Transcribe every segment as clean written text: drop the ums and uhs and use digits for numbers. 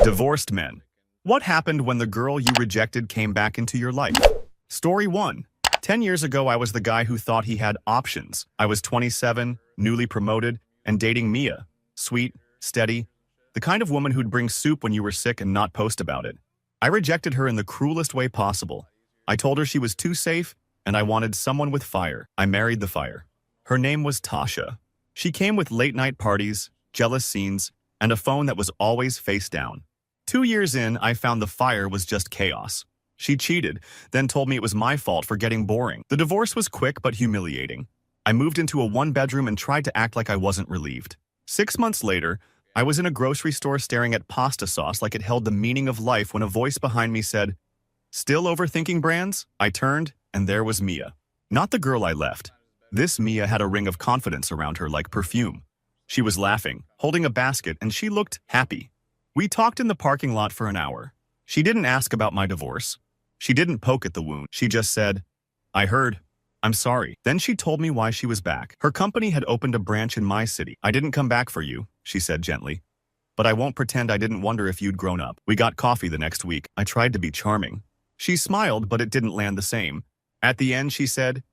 Divorced men. What happened when the girl you rejected came back into your life? Story 1. 10 years ago, I was the guy who thought he had options. I was 27, newly promoted, and dating Mia. Sweet, steady, the kind of woman who'd bring soup when you were sick and not post about it. I rejected her in the cruelest way possible. I told her she was too safe, and I wanted someone with fire. I married the fire. Her name was Tasha. She came with late-night parties, jealous scenes, and a phone that was always face down. 2 years in, I found the fire was just chaos. She cheated, then told me it was my fault for getting boring. The divorce was quick but humiliating. I moved into a one-bedroom and tried to act like I wasn't relieved. 6 months later, I was in a grocery store staring at pasta sauce like it held the meaning of life when a voice behind me said, "Still overthinking brands?" I turned, and there was Mia. Not the girl I left. This Mia had a ring of confidence around her like perfume. She was laughing, holding a basket, and she looked happy. We talked in the parking lot for an hour. She didn't ask about my divorce. She didn't poke at the wound. She just said, "I heard. I'm sorry." Then she told me why she was back. Her company had opened a branch in my city. "I didn't come back for you," she said gently. "But I won't pretend I didn't wonder if you'd grown up." We got coffee the next week. I tried to be charming. She smiled, but it didn't land the same. At the end, she said,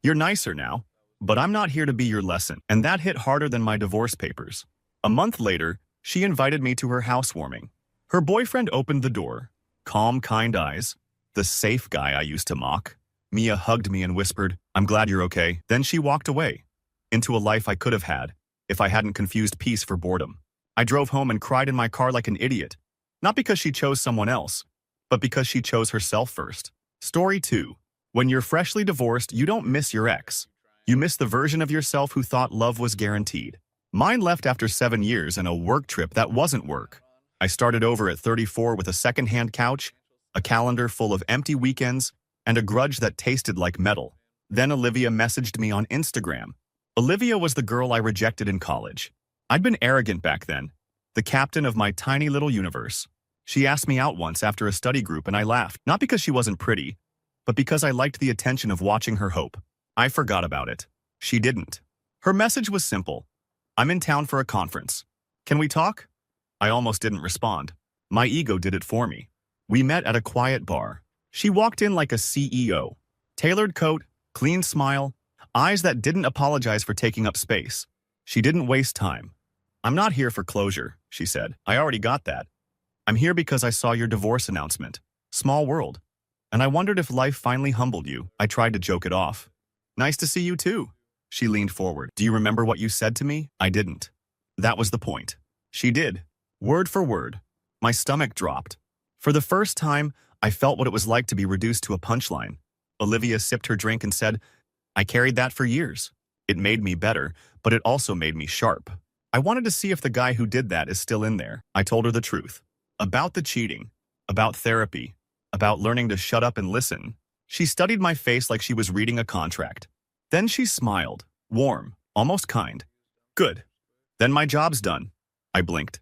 "You're nicer now, but I'm not here to be your lesson." And that hit harder than my divorce papers. A month later, she invited me to her housewarming. Her boyfriend opened the door. Calm, kind eyes. The safe guy I used to mock. Mia hugged me and whispered, "I'm glad you're okay." Then she walked away, into a life I could have had, if I hadn't confused peace for boredom. I drove home and cried in my car like an idiot. Not because she chose someone else, but because she chose herself first. Story 2. When you're freshly divorced, you don't miss your ex. You miss the version of yourself who thought love was guaranteed. Mine left after 7 years and a work trip that wasn't work. I started over at 34 with a second-hand couch, a calendar full of empty weekends, and a grudge that tasted like metal. Then Olivia messaged me on Instagram. Olivia was the girl I rejected in college. I'd been arrogant back then, the captain of my tiny little universe. She asked me out once after a study group and I laughed, not because she wasn't pretty, but because I liked the attention of watching her hope. I forgot about it. She didn't. Her message was simple. "I'm in town for a conference. Can we talk?" I almost didn't respond. My ego did it for me. We met at a quiet bar. She walked in like a CEO. Tailored coat, clean smile, eyes that didn't apologize for taking up space. She didn't waste time. "I'm not here for closure," she said. "I already got that. I'm here because I saw your divorce announcement. Small world. And I wondered if life finally humbled you." I tried to joke it off. "Nice to see you too." She leaned forward. "Do you remember what you said to me?" I didn't. That was the point. She did. Word for word. My stomach dropped. For the first time, I felt what it was like to be reduced to a punchline. Olivia sipped her drink and said, "I carried that for years. It made me better, but it also made me sharp. I wanted to see if the guy who did that is still in there." I told her the truth. About the cheating. About therapy. About learning to shut up and listen. She studied my face like she was reading a contract. Then she smiled. Warm. Almost kind. "Good. Then my job's done." I blinked.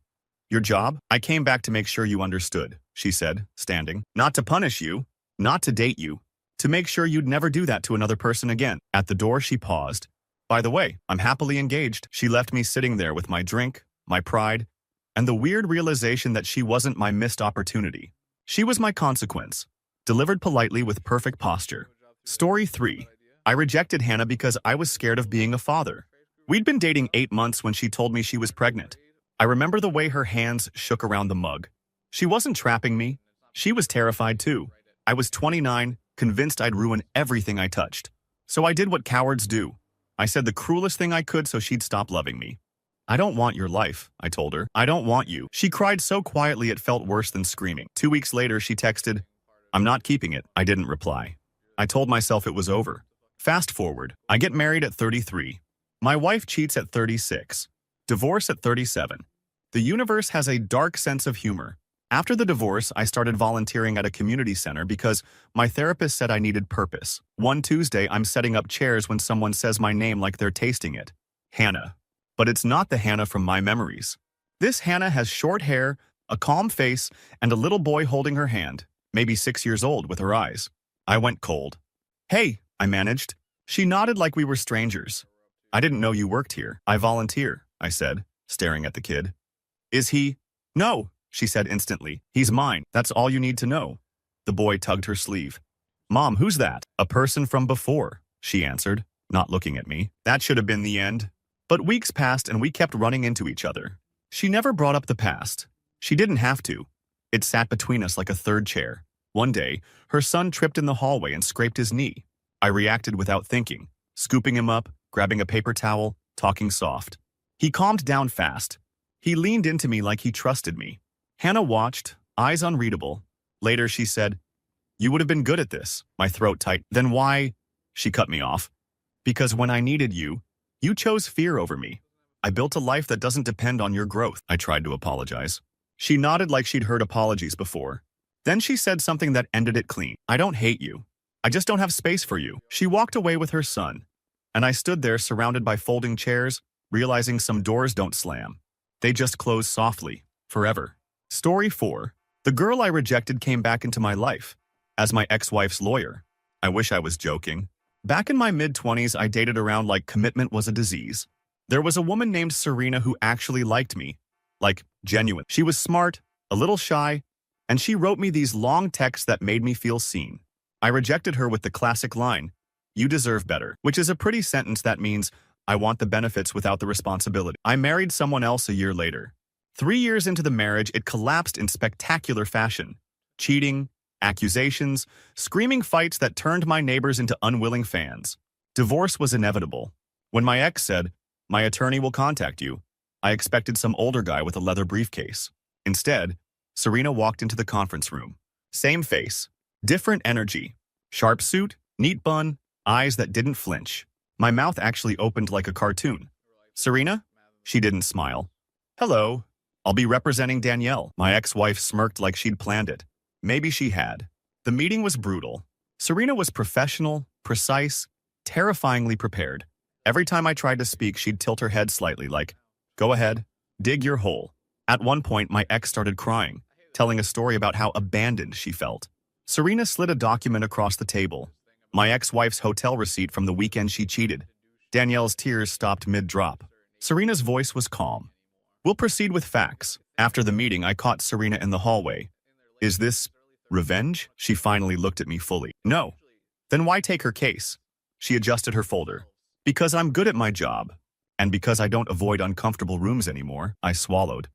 "Your job?" "I came back to make sure you understood," she said, standing. "Not to punish you. Not to date you. To make sure you'd never do that to another person again." At the door, she paused. "By the way, I'm happily engaged." She left me sitting there with my drink, my pride, and the weird realization that she wasn't my missed opportunity. She was my consequence, delivered politely with perfect posture. Story 3. I rejected Hannah because I was scared of being a father. We'd been dating 8 months when she told me she was pregnant. I remember the way her hands shook around the mug. She wasn't trapping me. She was terrified too. I was 29, convinced I'd ruin everything I touched. So I did what cowards do. I said the cruelest thing I could so she'd stop loving me. "I don't want your life," I told her. "I don't want you." She cried so quietly it felt worse than screaming. 2 weeks later, she texted, "I'm not keeping it." I didn't reply. I told myself it was over. Fast forward, I get married at 33. My wife cheats at 36. Divorce at 37. The universe has a dark sense of humor. After the divorce, I started volunteering at a community center because my therapist said I needed purpose. One Tuesday, I'm setting up chairs when someone says my name like they're tasting it. Hannah. But it's not the Hannah from my memories. This Hannah has short hair, a calm face, and a little boy holding her hand, maybe 6 years old with her eyes. I went cold. "Hey," I managed. She nodded like we were strangers. "I didn't know you worked here." "I volunteer," I said, staring at the kid. "Is he?" "No, she said instantly. He's mine. That's all you need to know. The boy tugged her sleeve. Mom, who's that? A person from before, she answered, not looking at me. That should have been the end. But weeks passed and we kept running into each other. She never brought up the past. She didn't have to. It sat between us like a third chair. One day, her son tripped in the hallway and scraped his knee. I reacted without thinking, scooping him up, grabbing a paper towel, talking soft. He calmed down fast. He leaned into me like he trusted me. Hannah watched, eyes unreadable. Later she said, "You would have been good at this." My throat tight. Then why? She cut me off. Because when I needed you, you chose fear over me. I built a life that doesn't depend on your growth. I tried to apologize. She nodded like she'd heard apologies before. Then she said something that ended it clean. I don't hate you. I just don't have space for you. She walked away with her son. And I stood there surrounded by folding chairs, realizing some doors don't slam. They just close softly, forever. Story 4. The girl I rejected came back into my life. As my ex-wife's lawyer. I wish I was joking. Back in my mid-20s, I dated around like commitment was a disease. There was a woman named Serena who actually liked me. Like, genuine. She was smart, a little shy, and she wrote me these long texts that made me feel seen. I rejected her with the classic line, "You deserve better," which is a pretty sentence that means I want the benefits without the responsibility. I married someone else a year later. 3 years into the marriage, it collapsed in spectacular fashion. Cheating, accusations, screaming fights that turned my neighbors into unwilling fans. Divorce was inevitable. When my ex said, "My attorney will contact you," I expected some older guy with a leather briefcase. Instead, Serena walked into the conference room. Same face, different energy. Sharp suit, neat bun, eyes that didn't flinch. My mouth actually opened like a cartoon. "Serena?" She didn't smile. "Hello. I'll be representing Danielle." My ex-wife smirked like she'd planned it. Maybe she had. The meeting was brutal. Serena was professional, precise, terrifyingly prepared. Every time I tried to speak, she'd tilt her head slightly like, "Go ahead, dig your hole." At one point, my ex started crying, telling a story about how abandoned she felt. Serena slid a document across the table. My ex-wife's hotel receipt from the weekend she cheated. Danielle's tears stopped mid-drop. Serena's voice was calm. "We'll proceed with facts." After the meeting, I caught Serena in the hallway. "Is this revenge?" She finally looked at me fully. "No." "Then why take her case?" She adjusted her folder. "Because I'm good at my job. And because I don't avoid uncomfortable rooms anymore." I swallowed.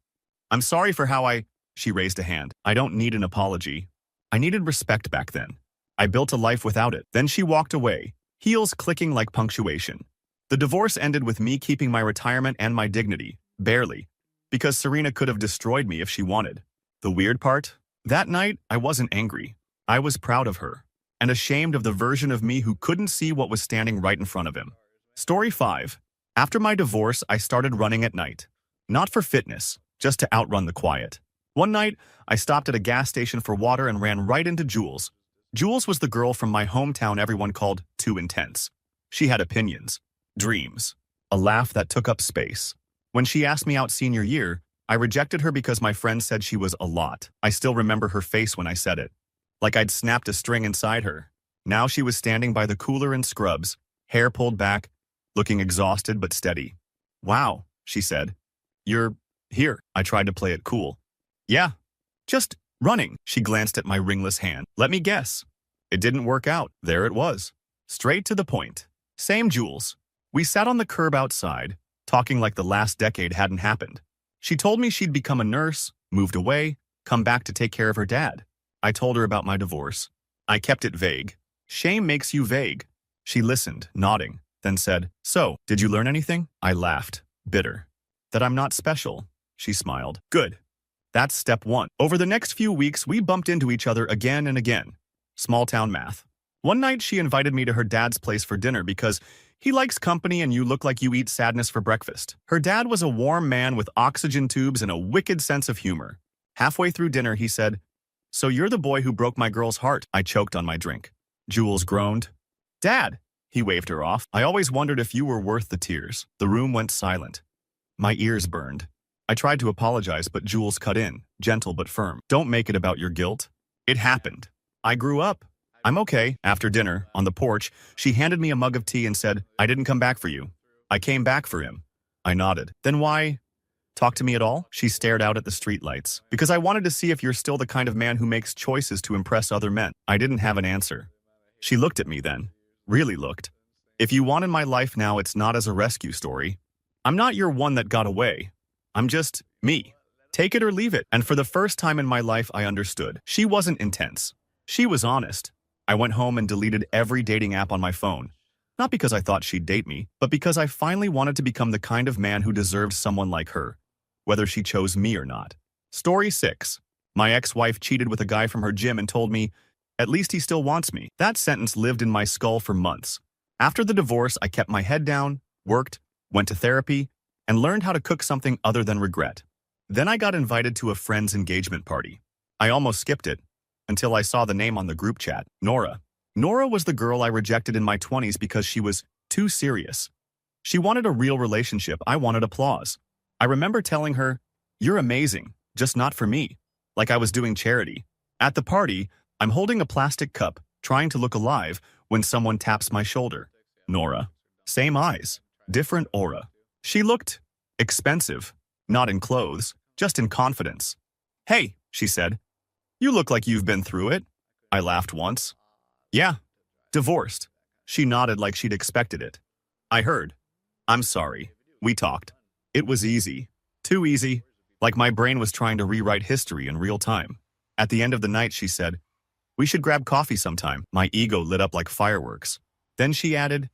"I'm sorry for how She raised a hand. "I don't need an apology. I needed respect back then. I built a life without it." Then she walked away, heels clicking like punctuation. The divorce ended with me keeping my retirement and my dignity. Barely. Because Serena could have destroyed me if she wanted. The weird part? That night, I wasn't angry. I was proud of her. And ashamed of the version of me who couldn't see what was standing right in front of him. Story 5. After my divorce, I started running at night. Not for fitness, just to outrun the quiet. One night, I stopped at a gas station for water and ran right into Jules. Jules was the girl from my hometown everyone called too intense. She had opinions, dreams, a laugh that took up space. When she asked me out senior year, I rejected her because my friends said she was a lot. I still remember her face when I said it. Like I'd snapped a string inside her. Now she was standing by the cooler in scrubs, hair pulled back, looking exhausted but steady. "Wow," she said. "You're here." I tried to play it cool. "Yeah, just running." She glanced at my ringless hand. "Let me guess." It didn't work out. There it was. Straight to the point. Same Jules. We sat on the curb outside, talking like the last decade hadn't happened. She told me she'd become a nurse, moved away, come back to take care of her dad. I told her about my divorce. I kept it vague. Shame makes you vague. She listened, nodding, then said, "So, did you learn anything?" I laughed, bitter. "That I'm not special." She smiled. "Good. That's step 1. Over the next few weeks, we bumped into each other again and again. Small-town math. One night, she invited me to her dad's place for dinner because he likes company and you look like you eat sadness for breakfast. Her dad was a warm man with oxygen tubes and a wicked sense of humor. Halfway through dinner, he said, "So you're the boy who broke my girl's heart." I choked on my drink. Jules groaned. "Dad!" He waved her off. "I always wondered if you were worth the tears." The room went silent. My ears burned. I tried to apologize, but Jules cut in, gentle but firm. "Don't make it about your guilt. It happened. I grew up. I'm okay." After dinner, on the porch, she handed me a mug of tea and said, "I didn't come back for you. I came back for him." I nodded. "Then why?" Talk to me at all? She stared out at the streetlights. Because I wanted to see if you're still the kind of man who makes choices to impress other men. I didn't have an answer. She looked at me then. Really looked. If you want in my life now, it's not as a rescue story. I'm not your one that got away. I'm just me. Take it or leave it. And for the first time in my life, I understood. She wasn't intense. She was honest. I went home and deleted every dating app on my phone. Not because I thought she'd date me, but because I finally wanted to become the kind of man who deserved someone like her, whether she chose me or not. Story 6. My ex-wife cheated with a guy from her gym and told me, "At least he still wants me." That sentence lived in my skull for months. After the divorce, I kept my head down, worked, went to therapy, and learned how to cook something other than regret. Then I got invited to a friend's engagement party. I almost skipped it, until I saw the name on the group chat, Nora. Nora was the girl I rejected in my 20s because she was too serious. She wanted a real relationship. I wanted applause. I remember telling her, "You're amazing, just not for me," like I was doing charity. At the party, I'm holding a plastic cup, trying to look alive, when someone taps my shoulder. Nora. Same eyes, different aura. She looked expensive, not in clothes, just in confidence. "Hey," she said. "You look like you've been through it." I laughed once. "Yeah, divorced." She nodded like she'd expected it. I heard. "I'm sorry." We talked. It was easy. Too easy. Like my brain was trying to rewrite history in real time. At the end of the night, she said, "We should grab coffee sometime." My ego lit up like fireworks. Then she added,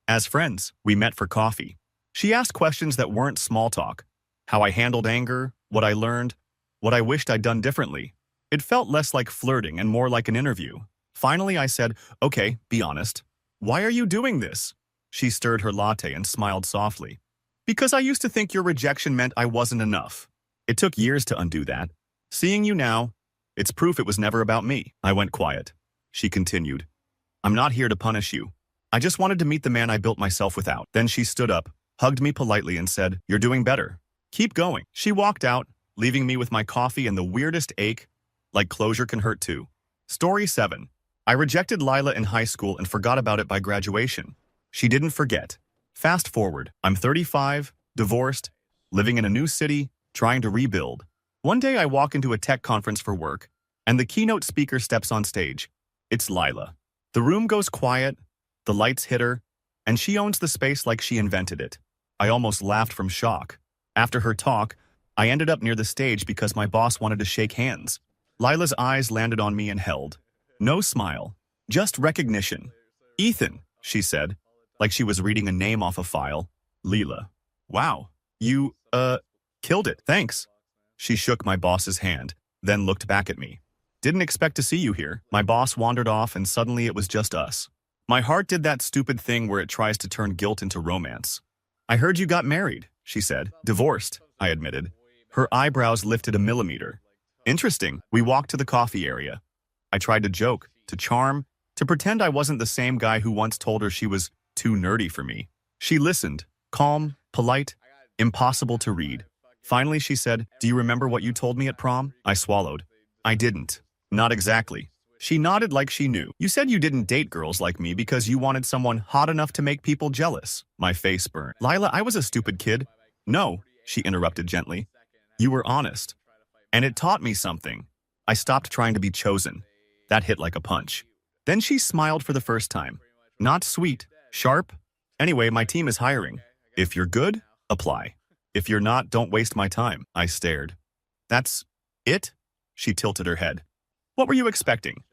"As friends, we met for coffee." She asked questions that weren't small talk. How I handled anger, what I learned, what I wished I'd done differently. It felt less like flirting and more like an interview. Finally, I said, "Okay, be honest. Why are you doing this?" She stirred her latte and smiled softly. "Because I used to think your rejection meant I wasn't enough. It took years to undo that. Seeing you now, it's proof it was never about me." I went quiet. She continued, "I'm not here to punish you. I just wanted to meet the man I built myself without." Then she stood up, hugged me politely and said, "You're doing better. Keep going." She walked out, leaving me with my coffee and the weirdest ache, like closure can hurt too. Story 7. I rejected Lila in high school and forgot about it by graduation. She didn't forget. Fast forward, I'm 35, divorced, living in a new city, trying to rebuild. One day I walk into a tech conference for work, and the keynote speaker steps on stage. It's Lila. The room goes quiet, the lights hit her, and she owns the space like she invented it. I almost laughed from shock. After her talk, I ended up near the stage because my boss wanted to shake hands. Lila's eyes landed on me and held. No smile, just recognition. "Ethan," she said, like she was reading a name off a file. "Lila. Wow, you, killed it, thanks." She shook my boss's hand, then looked back at me. "Didn't expect to see you here." My boss wandered off and suddenly it was just us. My heart did that stupid thing where it tries to turn guilt into romance. "I heard you got married," she said. "Divorced," I admitted. Her eyebrows lifted a millimeter. "Interesting." We walked to the coffee area. I tried to joke, to charm, to pretend I wasn't the same guy who once told her she was too nerdy for me. She listened, calm, polite, impossible to read. Finally, she said, "Do you remember what you told me at prom?" I swallowed. "I didn't. Not exactly." She nodded like she knew. "You said you didn't date girls like me because you wanted someone hot enough to make people jealous." My face burned. "Lila, I was a stupid kid." "No," she interrupted gently. "You were honest. And it taught me something. I stopped trying to be chosen." That hit like a punch. Then she smiled for the first time. Not sweet, sharp. "Anyway, my team is hiring. If you're good, apply. If you're not, don't waste my time." I stared. "That's it?" She tilted her head. "What were you expecting?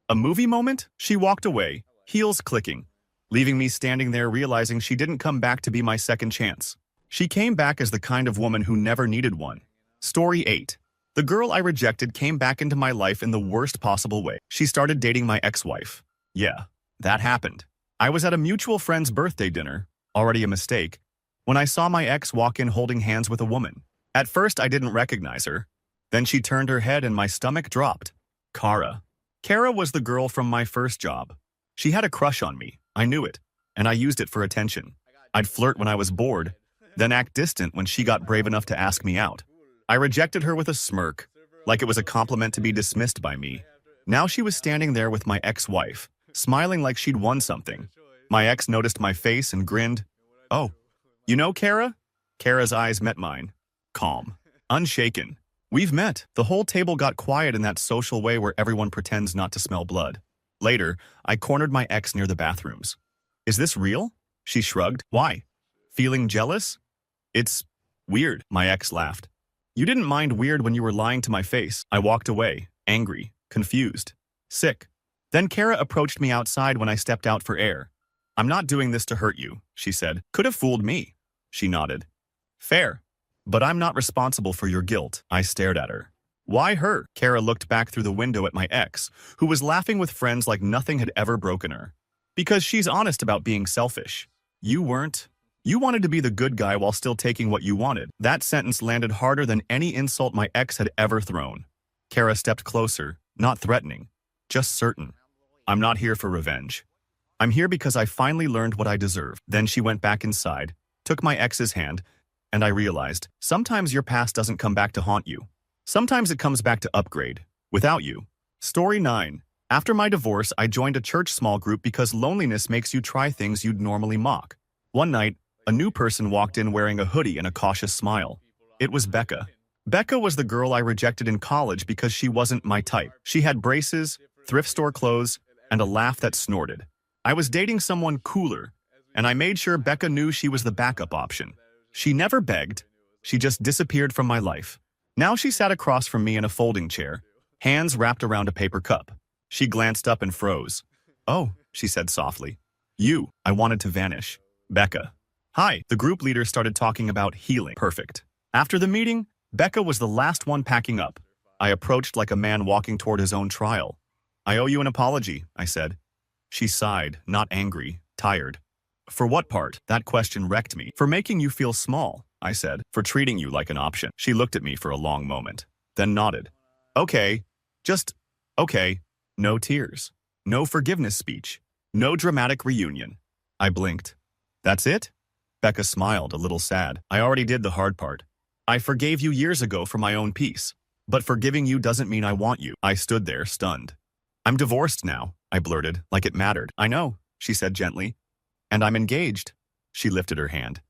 A movie moment?" She walked away, heels clicking, leaving me standing there realizing she didn't come back to be my second chance. She came back as the kind of woman who never needed one. Story 8. The girl I rejected came back into my life in the worst possible way. She started dating my ex-wife. Yeah, that happened. I was at a mutual friend's birthday dinner, already a mistake, when I saw my ex walk in holding hands with a woman. At first, I didn't recognize her. Then she turned her head and my stomach dropped. Kara was the girl from my first job. She had a crush on me. I knew it, and I used it for attention. I'd flirt when I was bored, then act distant when she got brave enough to ask me out. I rejected her with a smirk, like it was a compliment to be dismissed by me. Now she was standing there with my ex-wife, smiling like she'd won something. My ex noticed my face and grinned. "Oh, you know Kara?" Kara's eyes met mine. calm, unshaken. We've met. The whole table got quiet in that social way where everyone pretends not to smell blood. Later, I cornered my ex near the bathrooms. Is this real? She shrugged. Why? Feeling jealous? It's weird, my ex laughed. You didn't mind weird when you were lying to my face. I walked away, angry, confused, sick. Then Kara approached me outside when I stepped out for air. I'm not doing this to hurt you, she said. Could have fooled me. She nodded. Fair. But I'm not responsible for your guilt. I stared at her. Why her? Kara looked back through the window at my ex, who was laughing with friends like nothing had ever broken her. Because she's honest about being selfish. You weren't. You wanted to be the good guy while still taking what you wanted. That sentence landed harder than any insult my ex had ever thrown. Kara stepped closer, not threatening, just certain. I'm not here for revenge. I'm here because I finally learned what I deserve. Then she went back inside, took my ex's hand, and I realized, sometimes your past doesn't come back to haunt you. Sometimes it comes back to upgrade, without you. Story 9. After my divorce, I joined a church small group because loneliness makes you try things you'd normally mock. One night, a new person walked in wearing a hoodie and a cautious smile. It was Becca. Becca was the girl I rejected in college because she wasn't my type. She had braces, thrift store clothes, and a laugh that snorted. I was dating someone cooler, and I made sure Becca knew she was the backup option. She never begged. She just disappeared from my life. Now she sat across from me in a folding chair, hands wrapped around a paper cup. She glanced up and froze. Oh, she said softly. You. I wanted to vanish. Becca. Hi. The group leader started talking about healing. Perfect. After the meeting, Becca was the last one packing up. I approached like a man walking toward his own trial. I owe you an apology, I said. She sighed, not angry, tired. For what part? That question wrecked me. For making you feel small, I said. For treating you like an option. She looked at me for a long moment, then nodded. Okay. Just, okay. No tears. No forgiveness speech. No dramatic reunion. I blinked. That's it? Becca smiled, a little sad. I already did the hard part. I forgave you years ago for my own peace. But forgiving you doesn't mean I want you. I stood there, stunned. I'm divorced now, I blurted, like it mattered. I know, she said gently. And I'm engaged. She lifted her hand.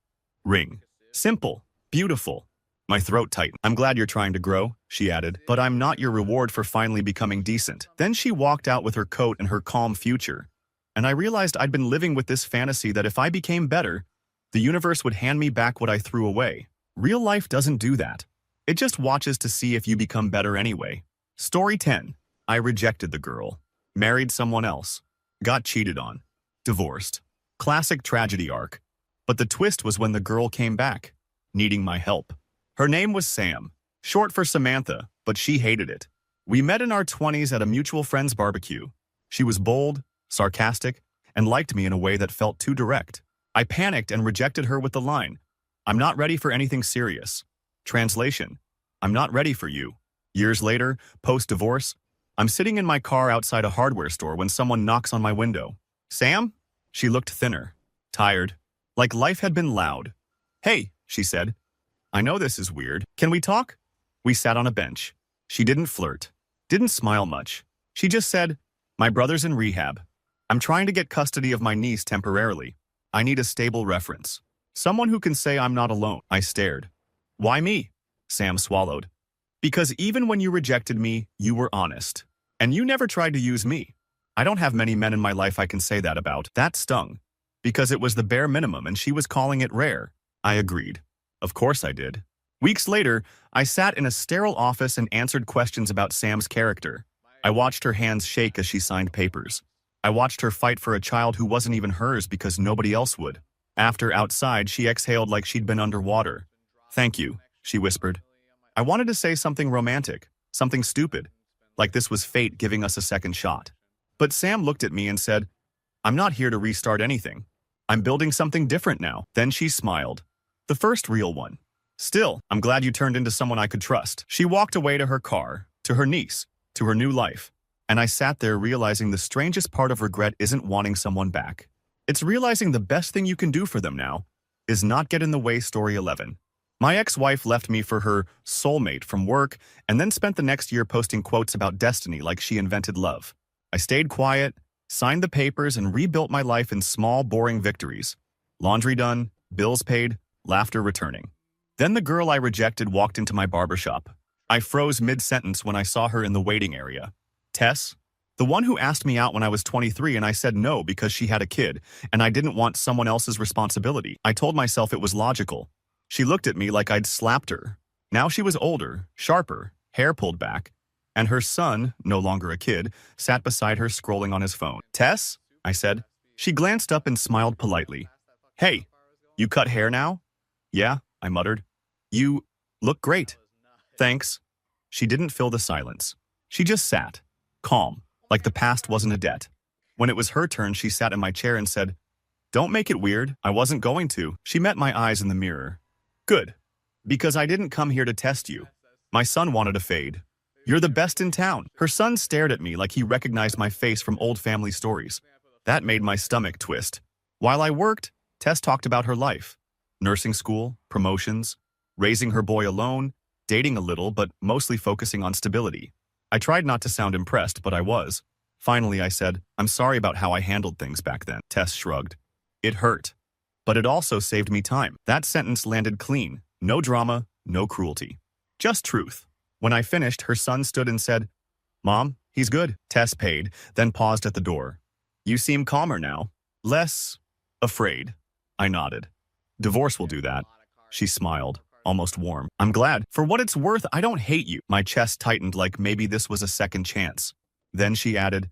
Ring. Simple. Beautiful. My throat tightened. I'm glad you're trying to grow, she added, but I'm not your reward for finally becoming decent. Then she walked out with her coat and her calm future. And I realized I'd been living with this fantasy that if I became better, the universe would hand me back what I threw away. Real life doesn't do that. It just watches to see if you become better anyway. Story 10. I rejected the girl. Married someone else. Got cheated on. Divorced. Classic tragedy arc. But the twist was when the girl came back, needing my help. Her name was Sam, short for Samantha, but she hated it. We met in our 20s at a mutual friend's barbecue. She was bold, sarcastic, and liked me in a way that felt too direct. I panicked and rejected her with the line, I'm not ready for anything serious. Translation, I'm not ready for you. Years later, post-divorce, I'm sitting in my car outside a hardware store when someone knocks on my window. Sam? She looked thinner, tired, like life had been loud. Hey, she said. I know this is weird. Can we talk? We sat on a bench. She didn't flirt, didn't smile much. She just said, my brother's in rehab. I'm trying to get custody of my niece temporarily. I need a stable reference. Someone who can say I'm not alone. I stared. Why me? Sam swallowed. Because even when you rejected me, you were honest. And you never tried to use me. I don't have many men in my life I can say that about. That stung. Because it was the bare minimum and she was calling it rare. I agreed. Of course I did. Weeks later, I sat in a sterile office and answered questions about Sam's character. I watched her hands shake as she signed papers. I watched her fight for a child who wasn't even hers because nobody else would. After outside, she exhaled like she'd been underwater. Thank you, she whispered. I wanted to say something romantic, something stupid, like this was fate giving us a second shot. But Sam looked at me and said, I'm not here to restart anything. I'm building something different now. Then she smiled. The first real one. Still, I'm glad you turned into someone I could trust. She walked away to her car, to her niece, to her new life. And I sat there realizing the strangest part of regret isn't wanting someone back. It's realizing the best thing you can do for them now is not get in the way. Story 11. My ex-wife left me for her soulmate from work and then spent the next year posting quotes about destiny like she invented love. I stayed quiet, signed the papers, and rebuilt my life in small, boring victories. Laundry done, bills paid, laughter returning. Then the girl I rejected walked into my barbershop. I froze mid-sentence when I saw her in the waiting area. Tess? The one who asked me out when I was 23 and I said no because she had a kid, and I didn't want someone else's responsibility. I told myself it was logical. She looked at me like I'd slapped her. Now she was older, sharper, hair pulled back, and her son, no longer a kid, sat beside her scrolling on his phone. Tess? I said. She glanced up and smiled politely. Hey, you cut hair now? Yeah, I muttered. You look great. Thanks. She didn't fill the silence. She just sat, calm, like the past wasn't a debt. When it was her turn, she sat in my chair and said, "Don't make it weird. I wasn't going to." She met my eyes in the mirror. Good. Because I didn't come here to test you. My son wanted a fade. You're the best in town. Her son stared at me like he recognized my face from old family stories. That made my stomach twist. While I worked, Tess talked about her life. Nursing school, promotions, raising her boy alone, dating a little, but mostly focusing on stability. I tried not to sound impressed, but I was. Finally, I said, "I'm sorry about how I handled things back then." Tess shrugged. It hurt. But it also saved me time. That sentence landed clean. No drama, no cruelty. Just truth. When I finished, her son stood and said, "Mom, he's good." Tess paid, then paused at the door. "You seem calmer now. Less afraid." I nodded. "Divorce will do that." She smiled, almost warm. "I'm glad. For what it's worth, I don't hate you." My chest tightened like maybe this was a second chance. Then she added,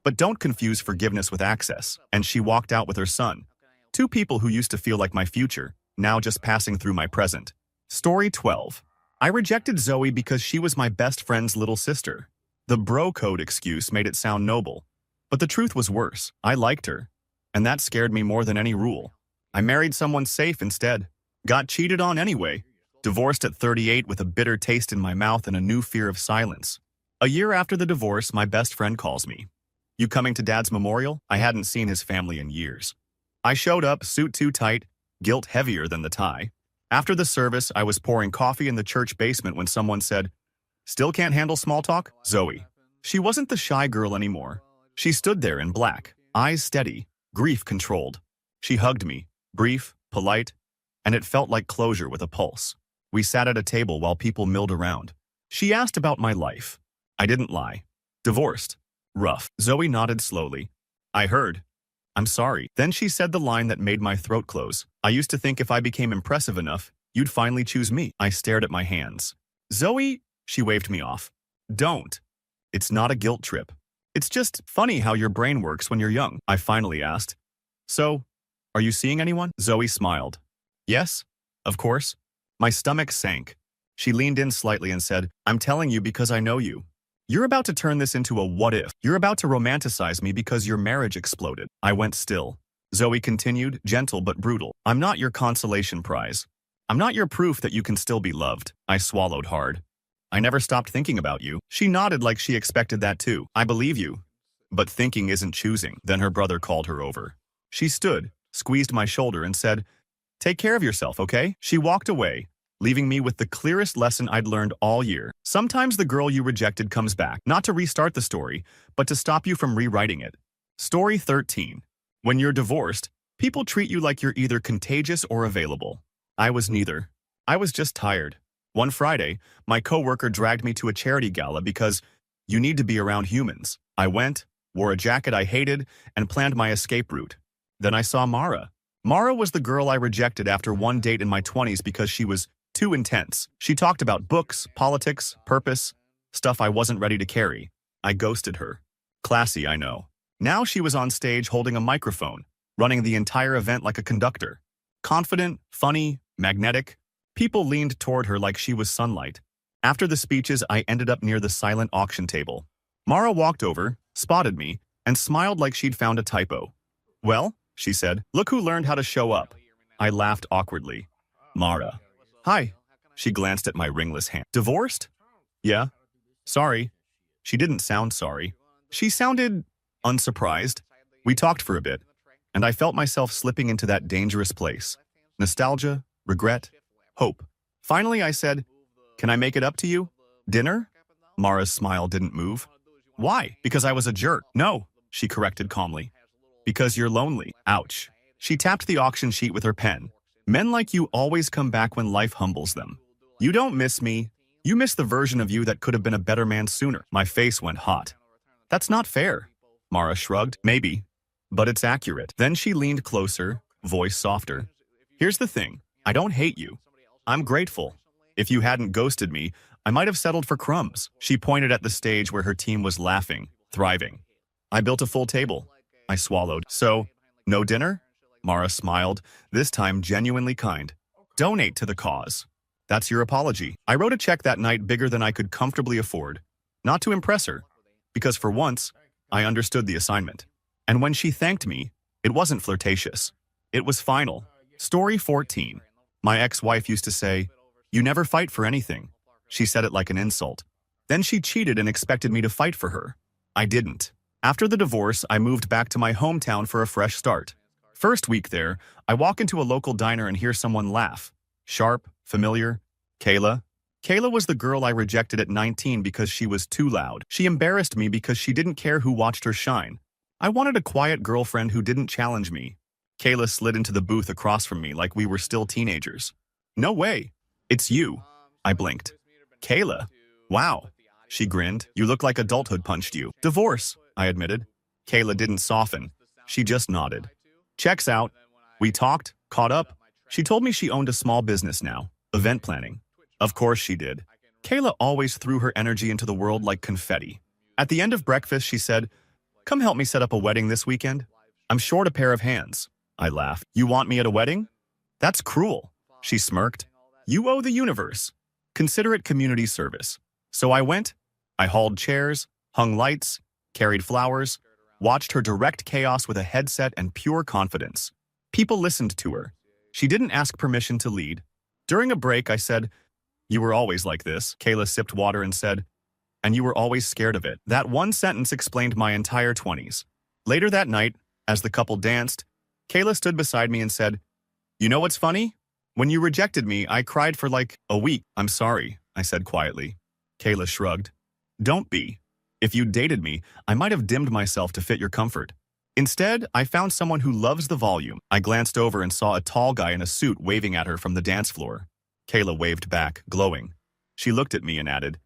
"But don't confuse forgiveness with access." And she walked out with her son. Two people who used to feel like my future, now just passing through my present. Story 12. I rejected Zoe because she was my best friend's little sister. The bro code excuse made it sound noble. But the truth was worse. I liked her. And that scared me more than any rule. I married someone safe instead. Got cheated on anyway. Divorced at 38 with a bitter taste in my mouth and a new fear of silence. A year after the divorce, my best friend calls me. "You coming to Dad's memorial?" I hadn't seen his family in years. I showed up, suit too tight, guilt heavier than the tie. After the service, I was pouring coffee in the church basement when someone said, "Still can't handle small talk?" Zoe. She wasn't the shy girl anymore. She stood there in black, eyes steady, grief controlled. She hugged me, brief, polite, and it felt like closure with a pulse. We sat at a table while people milled around. She asked about my life. I didn't lie. Divorced. Rough. Zoe nodded slowly. I heard. "I'm sorry." Then she said the line that made my throat close. "I used to think if I became impressive enough, you'd finally choose me." I stared at my hands. "Zoe," she waved me off. "Don't. It's not a guilt trip. It's just funny how your brain works when you're young." I finally asked. "So, are you seeing anyone?" Zoe smiled. "Yes, of course." My stomach sank. She leaned in slightly and said, "I'm telling you because I know you. You're about to turn this into a what if. You're about to romanticize me because your marriage exploded." I went still. Zoe continued, gentle but brutal. "I'm not your consolation prize. I'm not your proof that you can still be loved." I swallowed hard. "I never stopped thinking about you." She nodded like she expected that too. "I believe you. But thinking isn't choosing." Then her brother called her over. She stood, squeezed my shoulder and said, "Take care of yourself, okay?" She walked away, leaving me with the clearest lesson I'd learned all year. Sometimes the girl you rejected comes back, not to restart the story, but to stop you from rewriting it. Story 13. When you're divorced, people treat you like you're either contagious or available. I was neither. I was just tired. One Friday, my coworker dragged me to a charity gala because you need to be around humans. I went, wore a jacket I hated, and planned my escape route. Then I saw Mara. Mara was the girl I rejected after one date in my 20s because she was too intense. She talked about books, politics, purpose, stuff I wasn't ready to carry. I ghosted her. Classy, I know. Now she was on stage holding a microphone, running the entire event like a conductor. Confident, funny, magnetic. People leaned toward her like she was sunlight. After the speeches, I ended up near the silent auction table. Mara walked over, spotted me, and smiled like she'd found a typo. "Well," she said, "look who learned how to show up." I laughed awkwardly. "Mara." "Hi." She glanced at my ringless hand. "Divorced?" "Yeah." "Sorry." She didn't sound sorry. She sounded unsurprised. We talked for a bit, and I felt myself slipping into that dangerous place. Nostalgia, regret, hope. Finally, I said, "Can I make it up to you? Dinner?" Mara's smile didn't move. "Why? Because I was a jerk." "No," she corrected calmly. "Because you're lonely." Ouch. She tapped the auction sheet with her pen. Men like you always come back when life humbles them. You don't miss me. You miss the version of you that could have been a better man sooner. My face went hot. That's not fair. Mara shrugged. Maybe. But it's accurate. Then she leaned closer, voice softer. Here's the thing. I don't hate you. I'm grateful. If you hadn't ghosted me, I might have settled for crumbs. She pointed at the stage where her team was laughing, thriving. I built a full table. I swallowed. So, no dinner? Mara smiled, this time genuinely kind. Donate to the cause. That's your apology. I wrote a check that night bigger than I could comfortably afford. Not to impress her, because for once, I understood the assignment. And when she thanked me, it wasn't flirtatious. It was final. Story 14. My ex-wife used to say, "You never fight for anything." She said it like an insult. Then she cheated and expected me to fight for her. I didn't. After the divorce, I moved back to my hometown for a fresh start. First week there, I walk into a local diner and hear someone laugh. Sharp, familiar. Kayla. Kayla was the girl I rejected at 19 because she was too loud. She embarrassed me because she didn't care who watched her shine. I wanted a quiet girlfriend who didn't challenge me. Kayla slid into the booth across from me like we were still teenagers. No way. It's you. I blinked. Kayla. Wow. She grinned. You look like adulthood punched you. Divorce, I admitted. Kayla didn't soften. She just nodded. Checks out. We talked, caught up. She told me she owned a small business now, event planning. Of course she did. Kayla always threw her energy into the world like confetti. At the end of breakfast, she said, "Come help me set up a wedding this weekend. I'm short a pair of hands." I laughed. You want me at a wedding? That's cruel. She smirked. You owe the universe. Consider it community service. So I went. I hauled chairs, hung lights, carried flowers, watched her direct chaos with a headset and pure confidence. People listened to her. She didn't ask permission to lead. During a break, I said, "You were always like this." Kayla sipped water and said, "And you were always scared of it." That one sentence explained my entire 20s. Later that night, as the couple danced, Kayla stood beside me and said, "You know what's funny? When you rejected me, I cried for like a week." "I'm sorry," I said quietly. Kayla shrugged. "Don't be. If you dated me, I might have dimmed myself to fit your comfort. Instead, I found someone who loves the volume." I glanced over and saw a tall guy in a suit waving at her from the dance floor. Kayla waved back, glowing. She looked at me and added,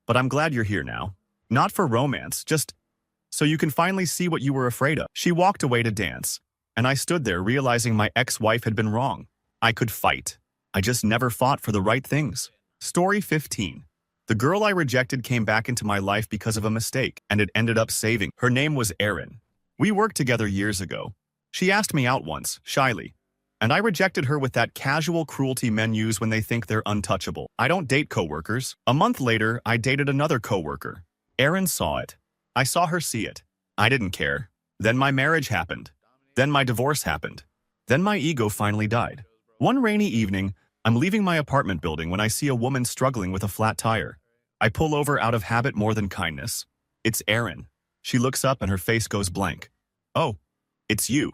"But I'm glad you're here now. Not for romance, just so you can finally see what you were afraid of." She walked away to dance, and I stood there realizing my ex-wife had been wrong. I could fight. I just never fought for the right things. Story 15. The girl I rejected came back into my life because of a mistake, and it ended up saving. Her name was Erin. We worked together years ago. She asked me out once, shyly, and I rejected her with that casual cruelty men use when they think they're untouchable. I don't date coworkers. A month later, I dated another coworker. Erin saw it. I saw her see it. I didn't care. Then my marriage happened. Then my divorce happened. Then my ego finally died. One rainy evening, I'm leaving my apartment building when I see a woman struggling with a flat tire. I pull over out of habit more than kindness. It's Erin. She looks up and her face goes blank. "Oh, it's you."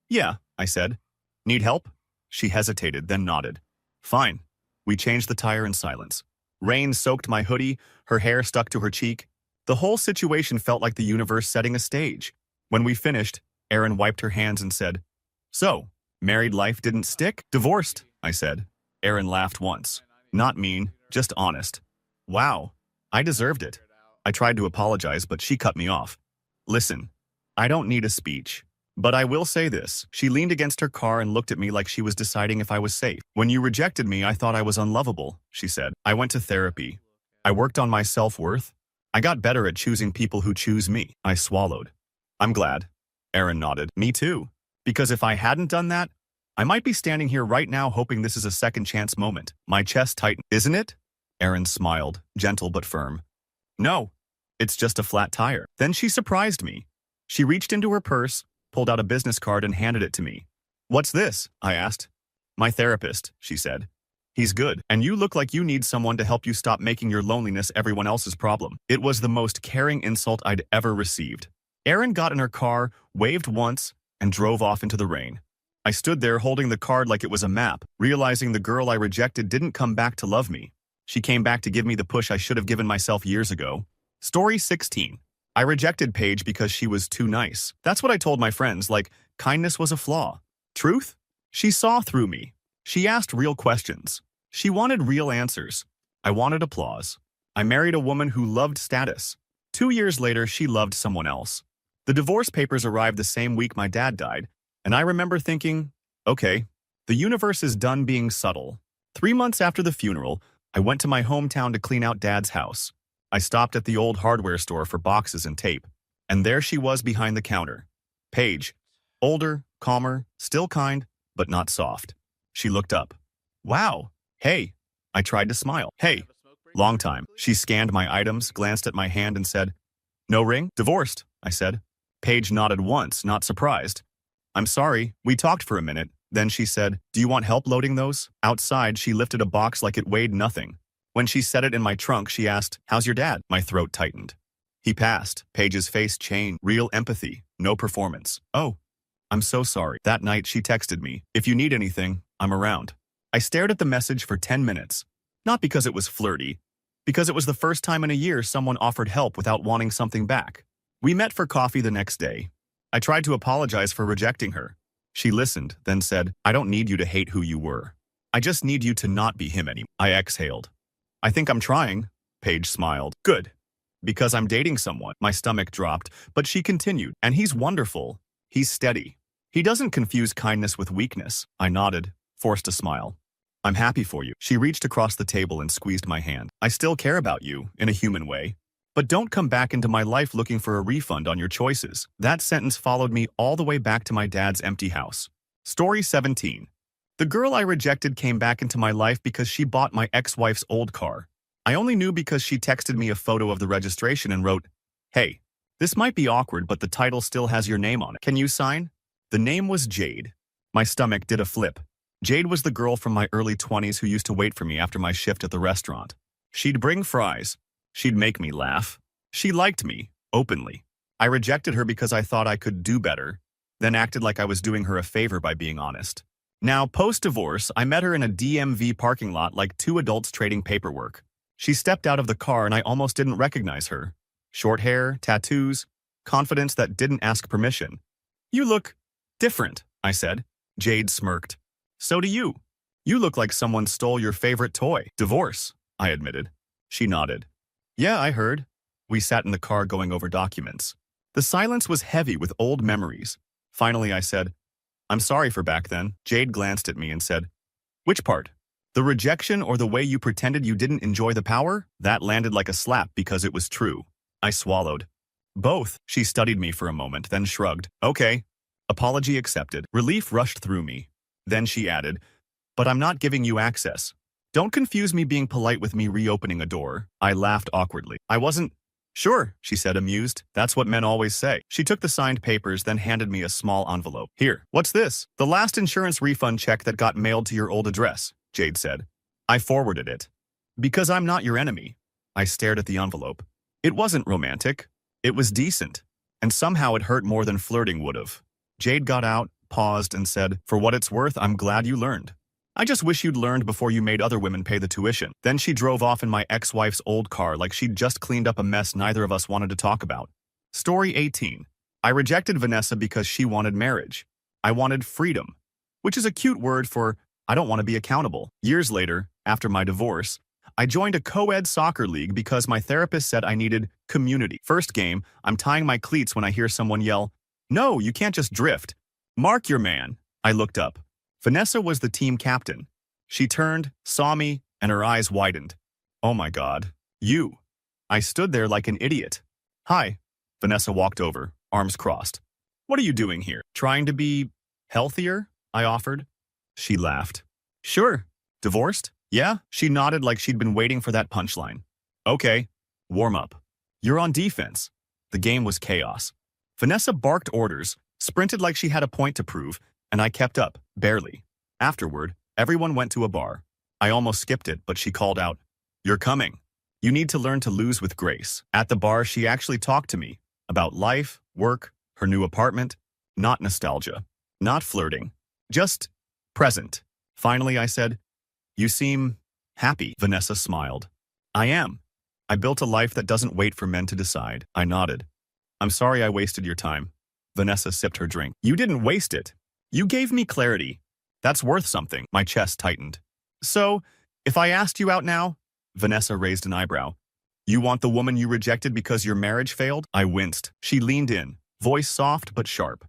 "Yeah," I said. "Need help?" She hesitated, then nodded. "Fine." We changed the tire in silence. Rain soaked my hoodie, her hair stuck to her cheek. The whole situation felt like the universe setting a stage. When we finished, Erin wiped her hands and said, "So, married life didn't stick?" "Divorced," I said. Erin laughed once. Not mean, just honest. Wow, I deserved it. I tried to apologize, but she cut me off. "Listen, I don't need a speech. But I will say this." She leaned against her car and looked at me like she was deciding if I was safe. "When you rejected me, I thought I was unlovable," she said. "I went to therapy. I worked on my self-worth. I got better at choosing people who choose me." I swallowed. "I'm glad." Erin nodded. "Me too. Because if I hadn't done that, I might be standing here right now hoping this is a second chance moment." My chest tightened. "Isn't it?" Erin smiled, gentle but firm. "No, it's just a flat tire." Then she surprised me. She reached into her purse, pulled out a business card and handed it to me. "What's this?" I asked. "My therapist," she said. "He's good, and you look like you need someone to help you stop making your loneliness everyone else's problem." It was the most caring insult I'd ever received. Erin got in her car, waved once, and drove off into the rain. I stood there holding the card like it was a map, realizing the girl I rejected didn't come back to love me. She came back to give me the push I should have given myself years ago. Story 16. I rejected Paige because she was too nice. That's what I told my friends, like kindness was a flaw. Truth? She saw through me. She asked real questions. She wanted real answers. I wanted applause. I married a woman who loved status. 2 years later, she loved someone else. The divorce papers arrived the same week my dad died, and I remember thinking, okay, the universe is done being subtle. 3 months after the funeral, I went to my hometown to clean out Dad's house. I stopped at the old hardware store for boxes and tape, and there she was behind the counter. Paige. Older, calmer, still kind, but not soft. She looked up. Wow. Hey. I tried to smile. Hey. Long time. She scanned my items, glanced at my hand, and said, "No ring? Divorced," I said. Paige nodded once, not surprised. "I'm sorry. We talked for a minute." Then she said, "Do you want help loading those?" Outside, she lifted a box like it weighed nothing. When she set it in my trunk, she asked, "How's your dad?" My throat tightened. He passed. Paige's face changed. Real empathy. No performance. "Oh, I'm so sorry." That night, she texted me, "If you need anything, I'm around." I stared at the message for 10 minutes. Not because it was flirty, because it was the first time in a year someone offered help without wanting something back. We met for coffee the next day. I tried to apologize for rejecting her. She listened, then said, "I don't need you to hate who you were. I just need you to not be him anymore." I exhaled. "I think I'm trying." Paige smiled. "Good. Because I'm dating someone." My stomach dropped, but she continued, "And he's wonderful. He's steady. He doesn't confuse kindness with weakness." I nodded, forced a smile. "I'm happy for you." She reached across the table and squeezed my hand. "I still care about you, in a human way. But don't come back into my life looking for a refund on your choices." That sentence followed me all the way back to my dad's empty house. Story 17. The girl I rejected came back into my life because she bought my ex-wife's old car. I only knew because she texted me a photo of the registration and wrote, "Hey, this might be awkward, but the title still has your name on it. Can you sign?" The name was Jade. My stomach did a flip. Jade was the girl from my early 20s who used to wait for me after my shift at the restaurant. She'd bring fries. She'd make me laugh. She liked me, openly. I rejected her because I thought I could do better, then acted like I was doing her a favor by being honest. Now, post-divorce, I met her in a DMV parking lot like two adults trading paperwork. She stepped out of the car and I almost didn't recognize her. Short hair, tattoos, confidence that didn't ask permission. "You look different," I said. Jade smirked. "So do you. You look like someone stole your favorite toy." "Divorce," I admitted. She nodded. "Yeah, I heard." We sat in the car going over documents. The silence was heavy with old memories. Finally, I said, "I'm sorry for back then." Jade glanced at me and said, "Which part? The rejection or the way you pretended you didn't enjoy the power?" That landed like a slap because it was true. I swallowed. "Both." She studied me for a moment, then shrugged. "Okay." Apology accepted. Relief rushed through me. Then she added, "But I'm not giving you access. Don't confuse me being polite with me reopening a door." I laughed awkwardly. "I wasn't—" "Sure," she said, amused. "That's what men always say." She took the signed papers, then handed me a small envelope. "Here, what's this?" "The last insurance refund check that got mailed to your old address," Jade said. I forwarded it. "Because I'm not your enemy." I stared at the envelope. It wasn't romantic. It was decent. And somehow it hurt more than flirting would've. Jade got out, paused, and said, "For what it's worth, I'm glad you learned. I just wish you'd learned before you made other women pay the tuition." Then she drove off in my ex-wife's old car like she'd just cleaned up a mess neither of us wanted to talk about. Story 18. I rejected Vanessa because she wanted marriage. I wanted freedom, which is a cute word for I don't want to be accountable. Years later, after my divorce, I joined a co-ed soccer league because my therapist said I needed community. First game, I'm tying my cleats when I hear someone yell, "No, you can't just drift. Mark your man." I looked up. Vanessa was the team captain. She turned, saw me, and her eyes widened. "Oh my God. You." I stood there like an idiot. "Hi." Vanessa walked over, arms crossed. "What are you doing here?" "Trying to be healthier," I offered. She laughed. "Sure. Divorced?" "Yeah." She nodded like she'd been waiting for that punchline. "Okay. Warm up. You're on defense." The game was chaos. Vanessa barked orders, sprinted like she had a point to prove, and I kept up, barely. Afterward, everyone went to a bar. I almost skipped it, but she called out, "You're coming. You need to learn to lose with grace." At the bar, she actually talked to me about life, work, her new apartment. Not nostalgia. Not flirting. Just present. Finally, I said, "You seem happy." Vanessa smiled. "I am. I built a life that doesn't wait for men to decide." I nodded. "I'm sorry I wasted your time." Vanessa sipped her drink. "You didn't waste it. You gave me clarity. That's worth something. My chest tightened. So, if I asked you out now? Vanessa raised an eyebrow. You want the woman you rejected because your marriage failed? I winced. She leaned in, voice soft but sharp.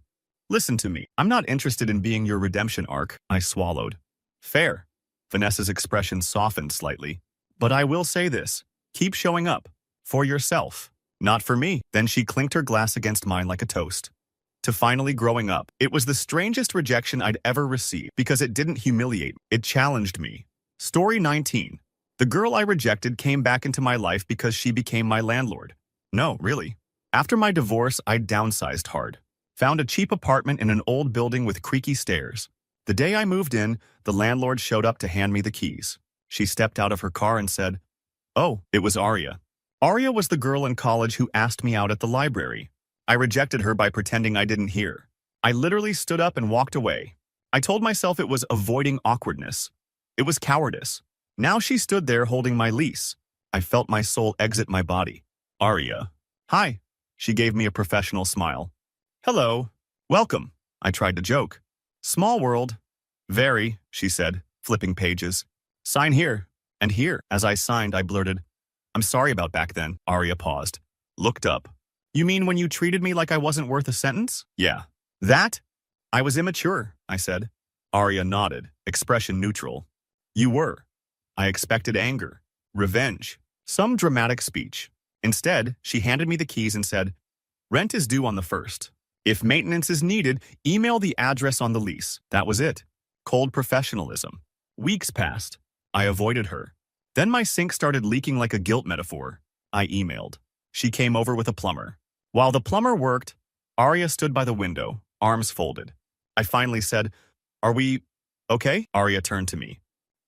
Listen to me. I'm not interested in being your redemption arc. I swallowed. Fair. Vanessa's expression softened slightly. But I will say this. Keep showing up. For yourself. Not for me. Then she clinked her glass against mine like a toast. To finally growing up, it was the strangest rejection I'd ever received because it didn't humiliate me. It challenged me. Story 19. The girl I rejected came back into my life because she became my landlord. No, really. After my divorce, I downsized hard. Found a cheap apartment in an old building with creaky stairs. The day I moved in, the landlord showed up to hand me the keys. She stepped out of her car and said, "Oh, it was Aria." Aria was the girl in college who asked me out at the library. I rejected her by pretending I didn't hear. I literally stood up and walked away. I told myself it was avoiding awkwardness. It was cowardice. Now she stood there holding my lease. I felt my soul exit my body. Aria. Hi. She gave me a professional smile. Hello. Welcome. I tried to joke. Small world. Very, she said, flipping pages. Sign here. And here. As I signed, I blurted, I'm sorry about back then. Aria paused. Looked up. You mean when you treated me like I wasn't worth a sentence? Yeah. That? I was immature, I said. Aria nodded, expression neutral. You were. I expected anger, revenge, some dramatic speech. Instead, she handed me the keys and said, Rent is due on the 1st. If maintenance is needed, email the address on the lease. That was it. Cold professionalism. Weeks passed. I avoided her. Then my sink started leaking like a guilt metaphor. I emailed. She came over with a plumber. While the plumber worked, Aria stood by the window, arms folded. I finally said, Are we okay? Aria turned to me.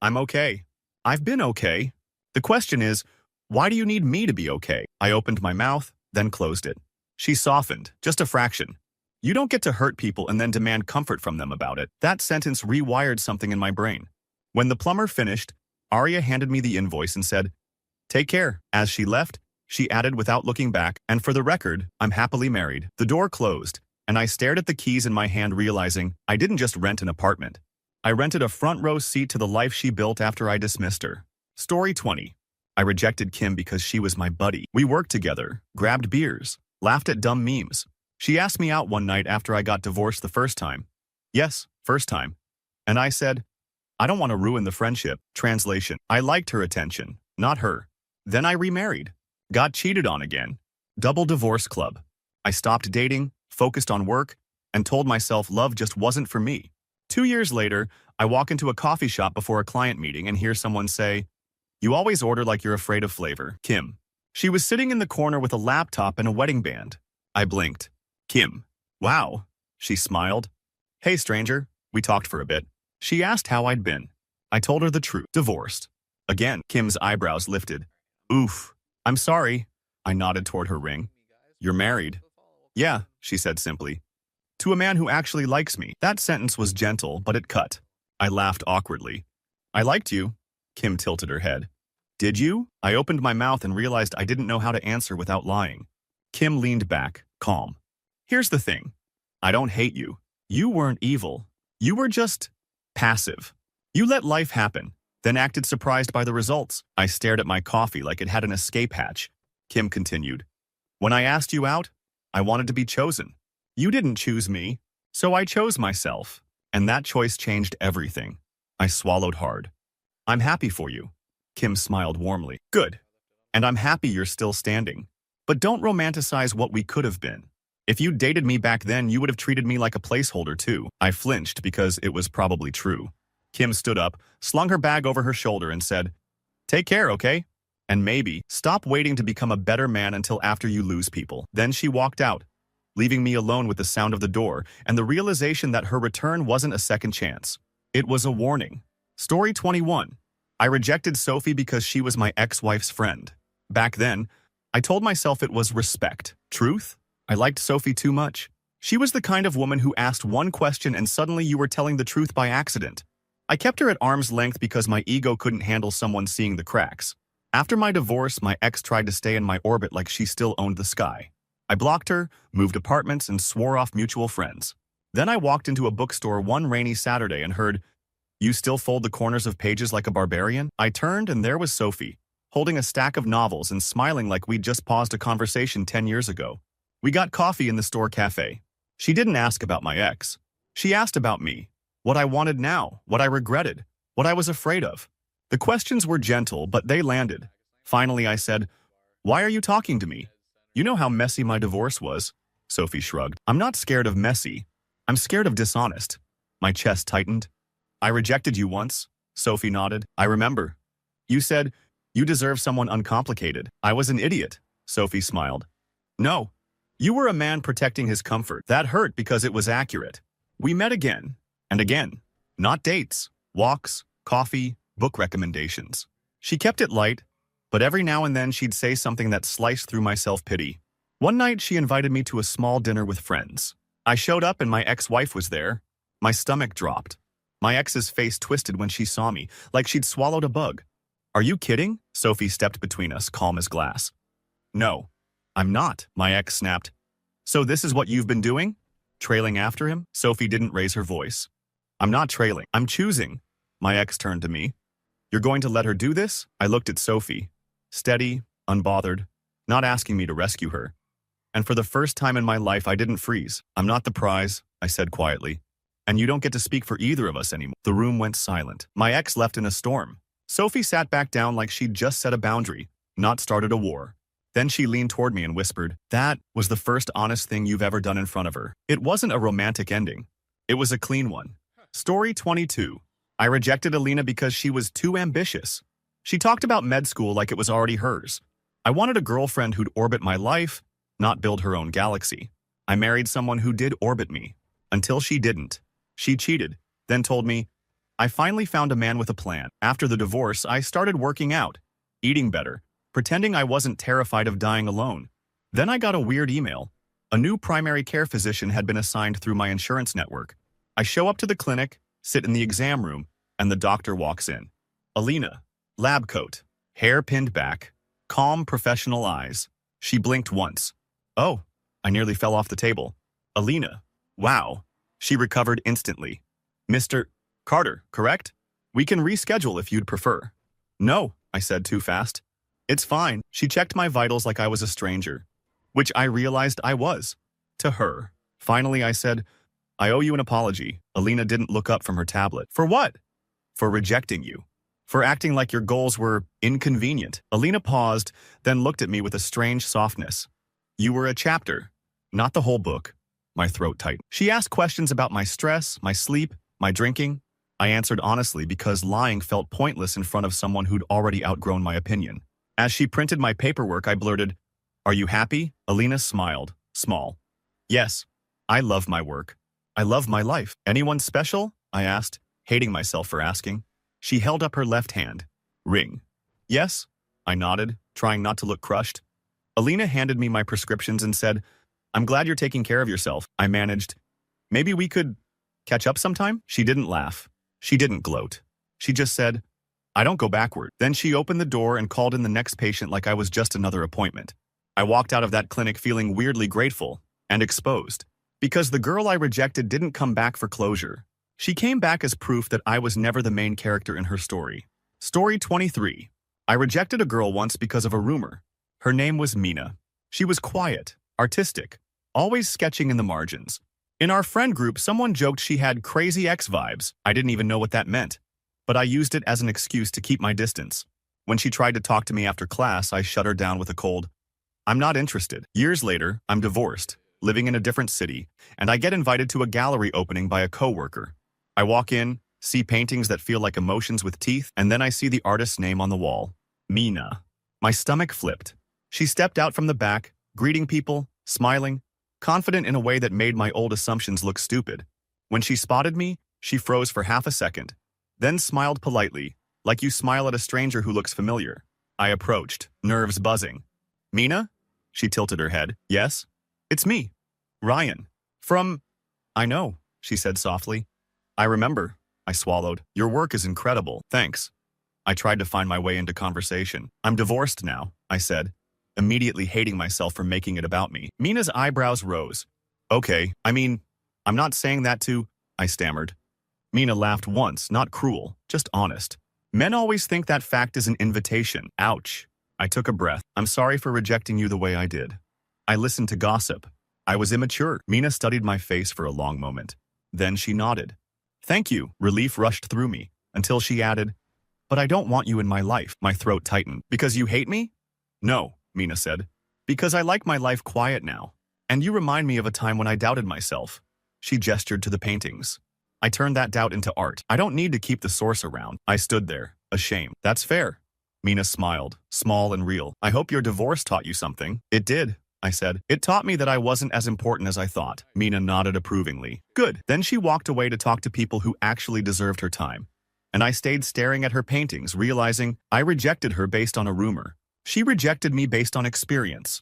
I'm okay. I've been okay. The question is, why do you need me to be okay? I opened my mouth, then closed it. She softened, just a fraction. You don't get to hurt people and then demand comfort from them about it. That sentence rewired something in my brain. When the plumber finished, Aria handed me the invoice and said, Take care. As she left, she added without looking back, and for the record, I'm happily married. The door closed, and I stared at the keys in my hand realizing I didn't just rent an apartment. I rented a front row seat to the life she built after I dismissed her. Story 20. I rejected Kim because she was my buddy. We worked together, grabbed beers, laughed at dumb memes. She asked me out one night after I got divorced the first time. Yes, first time. And I said, I don't want to ruin the friendship. Translation. I liked her attention, not her. Then I remarried. Got cheated on again. Double divorce club. I stopped dating, focused on work, and told myself love just wasn't for me. 2 years later, I walk into a coffee shop before a client meeting and hear someone say, You always order like you're afraid of flavor, Kim. She was sitting in the corner with a laptop and a wedding band. I blinked. Kim. Wow. She smiled. Hey, stranger. We talked for a bit. She asked how I'd been. I told her the truth. Divorced. Again, Kim's eyebrows lifted. Oof. I'm sorry. I nodded toward her ring. You're married. Yeah, she said simply. To a man who actually likes me. That sentence was gentle, but it cut. I laughed awkwardly. I liked you. Kim tilted her head. Did you? I opened my mouth and realized I didn't know how to answer without lying. Kim leaned back, calm. Here's the thing. I don't hate you. You weren't evil. You were just passive. You let life happen, then acted surprised by the results. I stared at my coffee like it had an escape hatch. Kim continued. When I asked you out, I wanted to be chosen. You didn't choose me, so I chose myself. And that choice changed everything. I swallowed hard. I'm happy for you. Kim smiled warmly. Good. And I'm happy you're still standing. But don't romanticize what we could have been. If you dated me back then, you would have treated me like a placeholder too. I flinched because it was probably true. Kim stood up, slung her bag over her shoulder and said, Take care, okay? And maybe stop waiting to become a better man until after you lose people. Then she walked out, leaving me alone with the sound of the door and the realization that her return wasn't a second chance. It was a warning. Story 21. I rejected Sophie because she was my ex-wife's friend. Back then, I told myself it was respect. Truth? I liked Sophie too much. She was the kind of woman who asked one question and suddenly you were telling the truth by accident. I kept her at arm's length because my ego couldn't handle someone seeing the cracks. After my divorce, my ex tried to stay in my orbit like she still owned the sky. I blocked her, moved apartments, and swore off mutual friends. Then I walked into a bookstore one rainy Saturday and heard, You still fold the corners of pages like a barbarian? I turned and there was Sophie, holding a stack of novels and smiling like we'd just paused a conversation 10 years ago. We got coffee in the store cafe. She didn't ask about my ex. She asked about me, what I wanted now, what I regretted, what I was afraid of. The questions were gentle, but they landed. Finally, I said, "Why are you talking to me? You know how messy my divorce was." Sophie shrugged. "I'm not scared of messy. I'm scared of dishonest." My chest tightened. "I rejected you once." Sophie nodded. "I remember. You said, you deserve someone uncomplicated. I was an idiot." Sophie smiled. "No. You were a man protecting his comfort. That hurt because it was accurate. We met again, and again. Not dates, walks, coffee, book recommendations. She kept it light, but every now and then she'd say something that sliced through my self-pity. One night she invited me to a small dinner with friends. I showed up and my ex-wife was there. My stomach dropped. My ex's face twisted when she saw me, like she'd swallowed a bug. "Are you kidding?" Sophie stepped between us, calm as glass. "No, I'm not," my ex snapped. "So this is what you've been doing? Trailing after him?" Sophie didn't raise her voice. "I'm not trailing. I'm choosing." My ex turned to me. "You're going to let her do this?" I looked at Sophie. Steady, unbothered, not asking me to rescue her. And for the first time in my life, I didn't freeze. "I'm not the prize," I said quietly. "And you don't get to speak for either of us anymore." The room went silent. My ex left in a storm. Sophie sat back down like she'd just set a boundary, not started a war. Then she leaned toward me and whispered, "That was the first honest thing you've ever done in front of her." It wasn't a romantic ending. It was a clean one. Story 22. I rejected Alina because she was too ambitious. She talked about med school like it was already hers. I wanted a girlfriend who'd orbit my life, not build her own galaxy. I married someone who did orbit me. Until she didn't. She cheated, then told me, I finally found a man with a plan. After the divorce, I started working out, eating better, pretending I wasn't terrified of dying alone. Then I got a weird email. A new primary care physician had been assigned through my insurance network. I show up to the clinic, sit in the exam room, and the doctor walks in. Alina, lab coat, hair pinned back, calm professional eyes. She blinked once. Oh, I nearly fell off the table. Alina, wow. She recovered instantly. Mr. Carter, correct? We can reschedule if you'd prefer. No, I said too fast. It's fine. She checked my vitals like I was a stranger, which I realized I was. To her. Finally, I said, I owe you an apology. Alina didn't look up from her tablet. For what? For rejecting you. For acting like your goals were inconvenient. Alina paused, then looked at me with a strange softness. You were a chapter, not the whole book. My throat tightened. She asked questions about my stress, my sleep, my drinking. I answered honestly because lying felt pointless in front of someone who'd already outgrown my opinion. As she printed my paperwork, I blurted, Are you happy? Alina smiled, small. Yes, I love my work. I love my life. Anyone special? I asked, hating myself for asking. She held up her left hand. Ring. Yes? I nodded, trying not to look crushed. Alina handed me my prescriptions and said, I'm glad you're taking care of yourself. I managed. Maybe we could catch up sometime? She didn't laugh. She didn't gloat. She just said, I don't go backward. Then she opened the door and called in the next patient like I was just another appointment. I walked out of that clinic feeling weirdly grateful and exposed. Because the girl I rejected didn't come back for closure. She came back as proof that I was never the main character in her story. Story 23. I rejected a girl once because of a rumor. Her name was Mina. She was quiet, artistic, always sketching in the margins. In our friend group, someone joked she had crazy ex vibes. I didn't even know what that meant. But I used it as an excuse to keep my distance. When she tried to talk to me after class, I shut her down with a cold, I'm not interested. Years later, I'm divorced, living in a different city, and I get invited to a gallery opening by a coworker. I walk in, see paintings that feel like emotions with teeth, and then I see the artist's name on the wall. Mina. My stomach flipped. She stepped out from the back, greeting people, smiling, confident in a way that made my old assumptions look stupid. When she spotted me, she froze for half a second, then smiled politely, like you smile at a stranger who looks familiar. I approached, nerves buzzing. Mina? She tilted her head. Yes? It's me. Ryan. From... I know, she said softly. I remember. I swallowed. Your work is incredible. Thanks. I tried to find my way into conversation. I'm divorced now, I said, immediately hating myself for making it about me. Mina's eyebrows rose. Okay, I mean, I'm not saying that to... I stammered. Mina laughed once, not cruel, just honest. Men always think that fact is an invitation. Ouch. I took a breath. I'm sorry for rejecting you the way I did. I listened to gossip. I was immature. Mina studied my face for a long moment. Then she nodded. Thank you. Relief rushed through me, until she added, but I don't want you in my life. My throat tightened. Because you hate me? No, Mina said. Because I like my life quiet now. And you remind me of a time when I doubted myself. She gestured to the paintings. I turned that doubt into art. I don't need to keep the source around. I stood there, ashamed. That's fair. Mina smiled, small and real. I hope your divorce taught you something. It did, I said. It taught me that I wasn't as important as I thought. Mina nodded approvingly. Good. Then she walked away to talk to people who actually deserved her time. And I stayed staring at her paintings, realizing I rejected her based on a rumor. She rejected me based on experience.